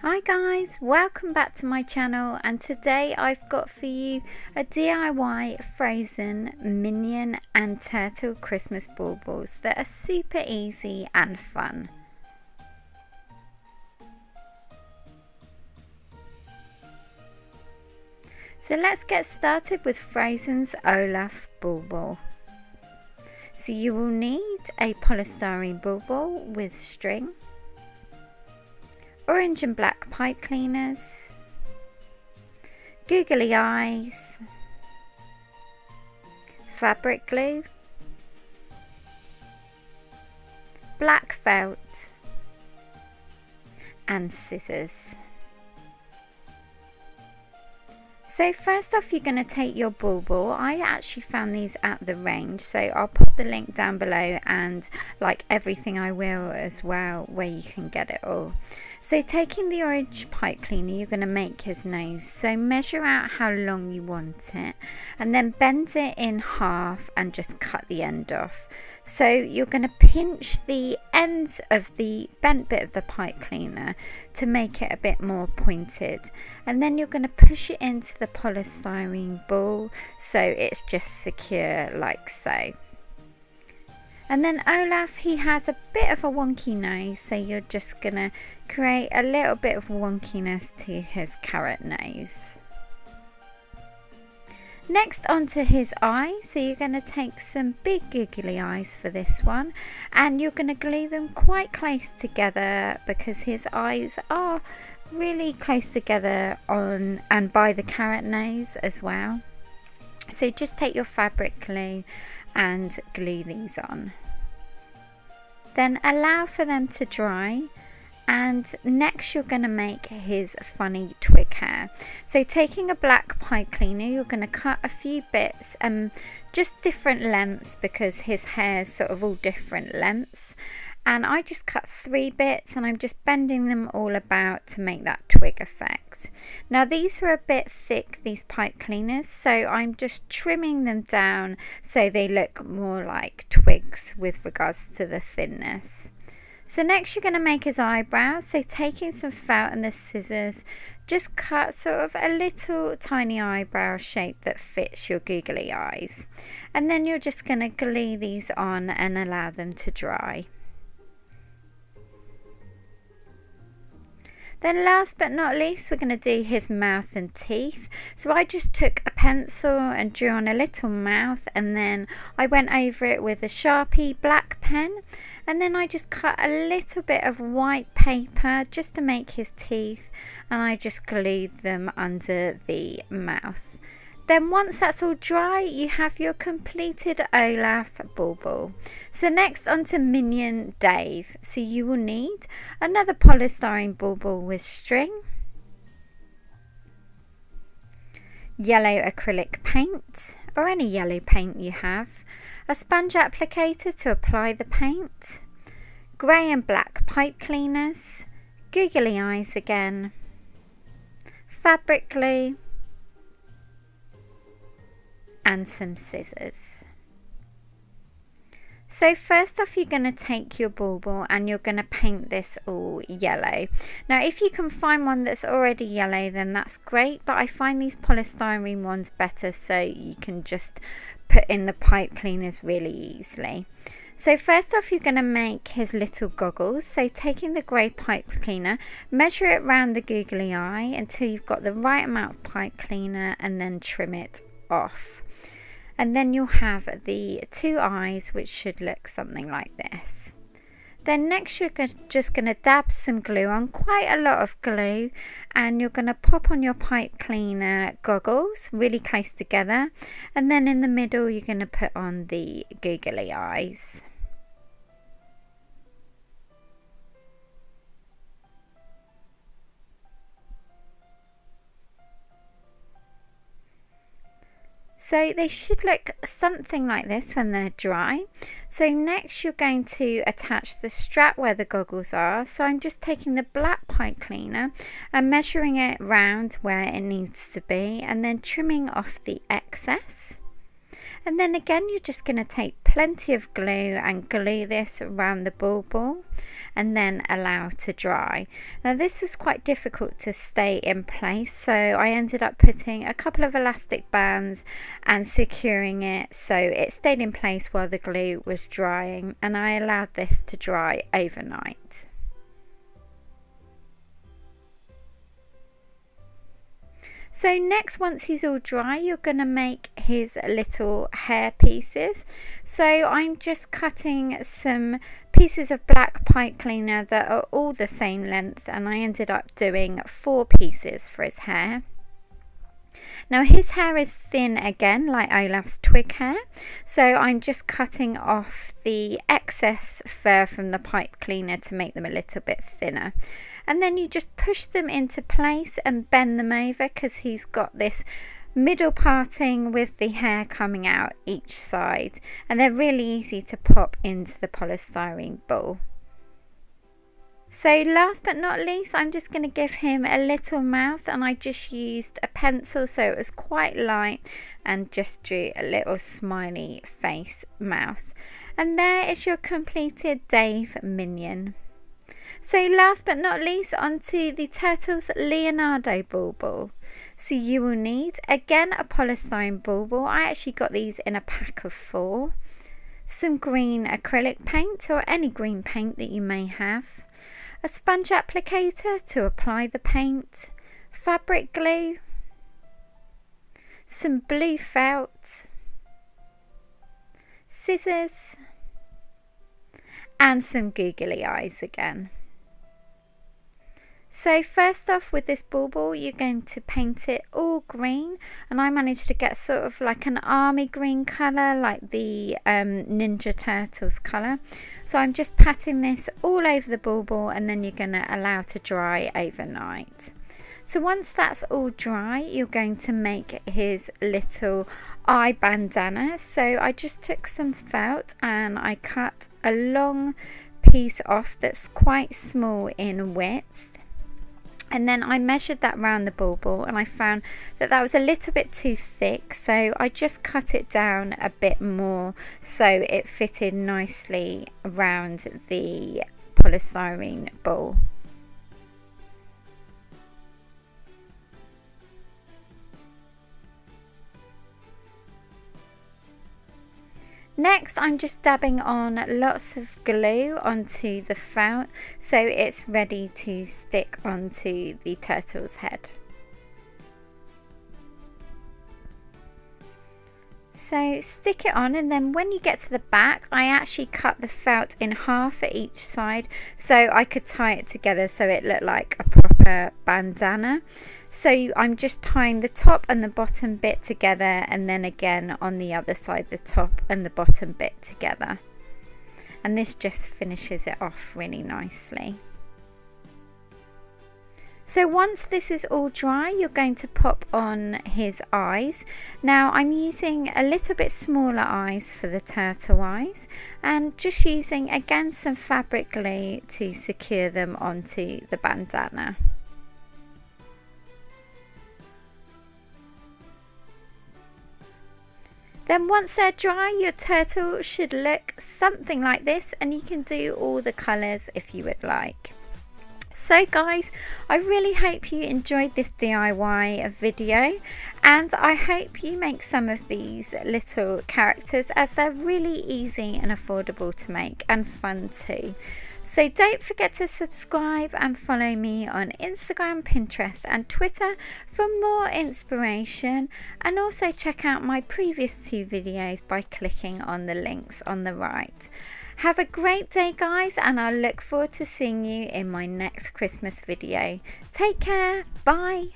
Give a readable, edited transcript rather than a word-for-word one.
Hi guys, welcome back to my channel, and today I've got for you a DIY frozen minion and turtle Christmas baubles that are super easy and fun. So let's get started with Frozen's Olaf bauble. So you will need a polystyrene bauble with string, orange and black pipe cleaners, googly eyes, fabric glue, black felt and scissors. So first off, you're going to take your bauble. I actually found these at the range, so I'll put the link down below, and like everything I will as well, where you can get it all. So taking the orange pipe cleaner, you're going to make his nose. So measure out how long you want it and then bend it in half and just cut the end off. So you're going to pinch the ends of the bent bit of the pipe cleaner to make it a bit more pointed, and then you're going to push it into the polystyrene ball so it's just secure like so. And then Olaf, he has a bit of a wonky nose, so you're just going to create a little bit of wonkiness to his carrot nose. Next, onto his eyes. So you're going to take some big googly eyes for this one, and you're going to glue them quite close together because his eyes are really close together on and by the carrot nose as well. So just take your fabric glue and glue these on. Then allow for them to dry. And next you're going to make his funny twig hair. So taking a black pipe cleaner, you're going to cut a few bits, just different lengths because his hair's sort of all different lengths. And I just cut 3 bits, and I'm just bending them all about to make that twig effect. Now these were a bit thick, these pipe cleaners, so I'm just trimming them down so they look more like twigs with regards to the thinness. So next you're going to make his eyebrows. So taking some felt and the scissors, just cut sort of a little tiny eyebrow shape that fits your googly eyes. And then you're just going to glue these on and allow them to dry. Then last but not least, we're going to do his mouth and teeth. So I just took a pencil and drew on a little mouth, and then I went over it with a Sharpie black pen. And then I just cut a little bit of white paper just to make his teeth, and I just glued them under the mouth. Then once that's all dry, you have your completed Olaf bauble. So next, onto Minion Dave. So you will need another polystyrene bauble with string, yellow acrylic paint or any yellow paint you have, a sponge applicator to apply the paint, grey and black pipe cleaners, googly eyes again, fabric glue and some scissors. So first off, you're going to take your bauble and you're going to paint this all yellow. Now if you can find one that's already yellow, then that's great, but I find these polystyrene ones better, so you can just put in the pipe cleaners really easily. So first off, you're going to make his little goggles. So taking the grey pipe cleaner, measure it round the googly eye until you've got the right amount of pipe cleaner, and then trim it off. And then you'll have the 2 eyes, which should look something like this. Then next you're just going to dab some glue on, quite a lot of glue, and you're going to pop on your pipe cleaner goggles really close together, and then in the middle you're going to put on the googly eyes. So they should look something like this when they're dry. So next you're going to attach the strap where the goggles are. So I'm just taking the black pipe cleaner and measuring it round where it needs to be, and then trimming off the excess. And then again, you're just going to take plenty of glue and glue this around the bauble and then allow to dry. Now this was quite difficult to stay in place, so I ended up putting a couple of elastic bands and securing it so it stayed in place while the glue was drying, and I allowed this to dry overnight. So next, once he's all dry, you're going to make his little hair pieces. So I'm just cutting some pieces of black pipe cleaner that are all the same length, and I ended up doing 4 pieces for his hair. Now his hair is thin again, like Olaf's twig hair, so I'm just cutting off the excess fur from the pipe cleaner to make them a little bit thinner. And then you just push them into place and bend them over, because he's got this middle parting with the hair coming out each side, and they're really easy to pop into the polystyrene ball. So last but not least, I'm just going to give him a little mouth, and I just used a pencil so it was quite light and just drew a little smiley face mouth. And there is your completed Dave minion. So last but not least, onto the Turtles Leonardo bauble. So you will need, again, a polystyrene bauble. I actually got these in a pack of 4. Some green acrylic paint, or any green paint that you may have. A sponge applicator to apply the paint. Fabric glue. Some blue felt. Scissors. And some googly eyes again. So first off, with this bauble, you're going to paint it all green, and I managed to get sort of like an army green colour, like the Ninja Turtles colour. So I'm just patting this all over the bauble, and then you're going to allow to dry overnight. So once that's all dry, you're going to make his little eye bandana. So I just took some felt and I cut a long piece off that's quite small in width. And then I measured that around the bauble, and I found that that was a little bit too thick, so I just cut it down a bit more so it fitted nicely around the polystyrene ball. Next, I'm just dabbing on lots of glue onto the felt so it's ready to stick onto the turtle's head. So stick it on, and then when you get to the back, I actually cut the felt in half at each side so I could tie it together so it looked like a proper bandana. So I'm just tying the top and the bottom bit together, and then again on the other side the top and the bottom bit together, and this just finishes it off really nicely. So once this is all dry, you're going to pop on his eyes. Now I'm using a little bit smaller eyes for the turtle eyes, and just using again some fabric glue to secure them onto the bandana. Then once they're dry, your turtle should look something like this, and you can do all the colours if you would like. So guys, I really hope you enjoyed this DIY video, and I hope you make some of these little characters, as they're really easy and affordable to make and fun too. So don't forget to subscribe and follow me on Instagram, Pinterest and Twitter for more inspiration, and also check out my previous 2 videos by clicking on the links on the right. Have a great day guys, and I look forward to seeing you in my next Christmas video. Take care, bye.